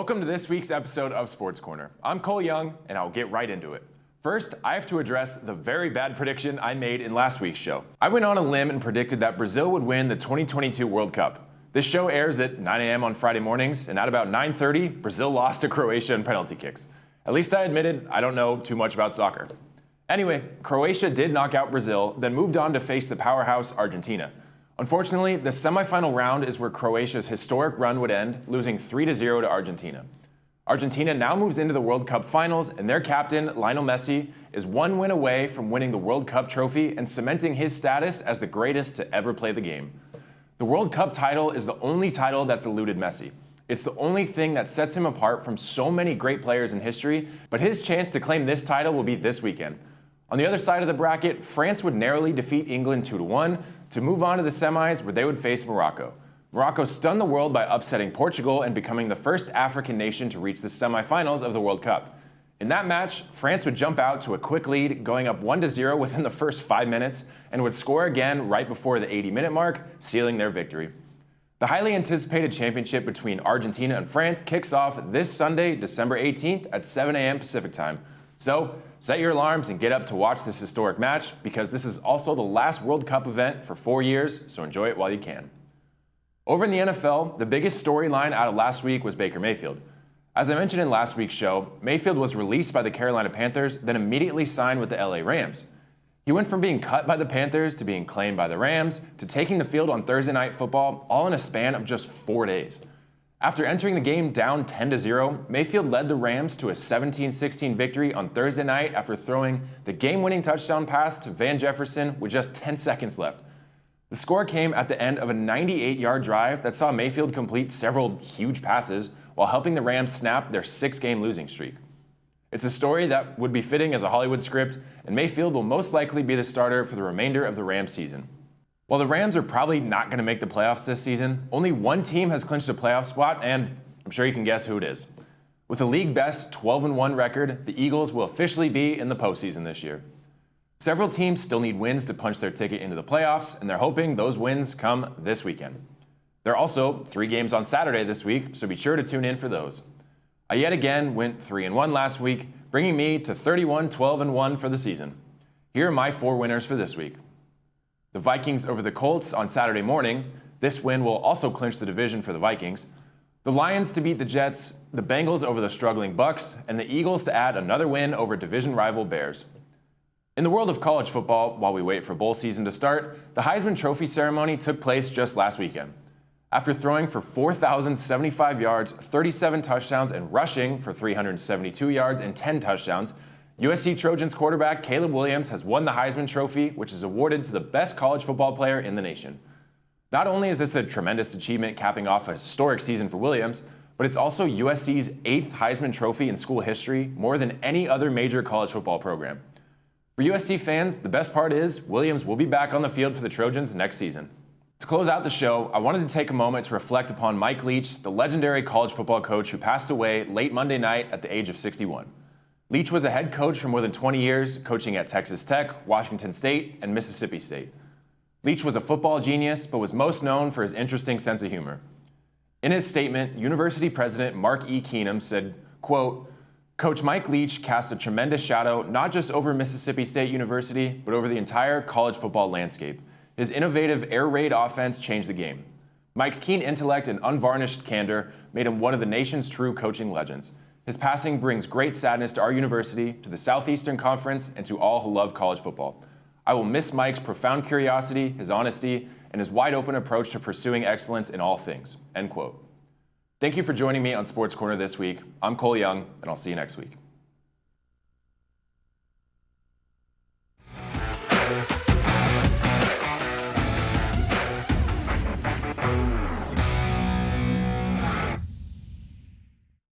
Welcome to this week's episode of Sports Corner. I'm Cole Young, and I'll get right into it. First, I have to address the very bad prediction I made in last week's show. I went on a limb and predicted that Brazil would win the 2022 World Cup. This show airs at 9 a.m. on Friday mornings, and at about 9:30, Brazil lost to Croatia in penalty kicks. At least I admitted I don't know too much about soccer. Anyway, Croatia did knock out Brazil, then moved on to face the powerhouse Argentina. Unfortunately, the semifinal round is where Croatia's historic run would end, losing 3-0 to Argentina. Argentina now moves into the World Cup finals, and their captain, Lionel Messi, is one win away from winning the World Cup trophy and cementing his status as the greatest to ever play the game. The World Cup title is the only title that's eluded Messi. It's the only thing that sets him apart from so many great players in history, but his chance to claim this title will be this weekend. On the other side of the bracket, France would narrowly defeat England 2-1 to move on to the semis where they would face Morocco. Morocco stunned the world by upsetting Portugal and becoming the first African nation to reach the semifinals of the World Cup. In that match, France would jump out to a quick lead, going up 1-0 within the first 5 minutes, and would score again right before the 80-minute mark, sealing their victory. The highly anticipated championship between Argentina and France kicks off this Sunday, December 18th at 7 a.m. Pacific time. So, set your alarms and get up to watch this historic match, because this is also the last World Cup event for 4 years, so enjoy it while you can. Over in the NFL, the biggest storyline out of last week was Baker Mayfield. As I mentioned in last week's show, Mayfield was released by the Carolina Panthers, then immediately signed with the LA Rams. He went from being cut by the Panthers to being claimed by the Rams to taking the field on Thursday Night Football, all in a span of just 4 days. After entering the game down 10-0, Mayfield led the Rams to a 17-16 victory on Thursday night after throwing the game-winning touchdown pass to Van Jefferson with just 10 seconds left. The score came at the end of a 98-yard drive that saw Mayfield complete several huge passes while helping the Rams snap their 6-game losing streak. It's a story that would be fitting as a Hollywood script, and Mayfield will most likely be the starter for the remainder of the Rams season. While the Rams are probably not going to make the playoffs this season, only one team has clinched a playoff spot, and I'm sure you can guess who it is. With a league-best 12-1 record, the Eagles will officially be in the postseason this year. Several teams still need wins to punch their ticket into the playoffs, and they're hoping those wins come this weekend. There are also 3 games on Saturday this week, so be sure to tune in for those. I yet again went 3-1 last week, bringing me to 31-12-1 for the season. Here are my 4 winners for this week. The Vikings over the Colts on Saturday morning. This win will also clinch the division for the Vikings. The Lions to beat the Jets, the Bengals over the struggling Bucks, and the Eagles to add another win over division rival Bears. In the world of college football, while we wait for bowl season to start, the Heisman Trophy ceremony took place just last weekend. After throwing for 4,075 yards, 37 touchdowns, and rushing for 372 yards and 10 touchdowns, USC Trojans quarterback Caleb Williams has won the Heisman Trophy, which is awarded to the best college football player in the nation. Not only is this a tremendous achievement capping off a historic season for Williams, but it's also USC's 8th Heisman Trophy in school history, more than any other major college football program. For USC fans, the best part is Williams will be back on the field for the Trojans next season. To close out the show, I wanted to take a moment to reflect upon Mike Leach, the legendary college football coach who passed away late Monday night at the age of 61. Leach was a head coach for more than 20 years, coaching at Texas Tech, Washington State, and Mississippi State. Leach was a football genius, but was most known for his interesting sense of humor. In his statement, University President Mark E. Keenum said, quote, "Coach Mike Leach cast a tremendous shadow not just over Mississippi State University, but over the entire college football landscape. His innovative air raid offense changed the game. Mike's keen intellect and unvarnished candor made him one of the nation's true coaching legends. His passing brings great sadness to our university, to the Southeastern Conference, and to all who love college football. I will miss Mike's profound curiosity, his honesty, and his wide-open approach to pursuing excellence in all things." End quote. Thank you for joining me on Sports Corner this week. I'm Cole Young, and I'll see you next week.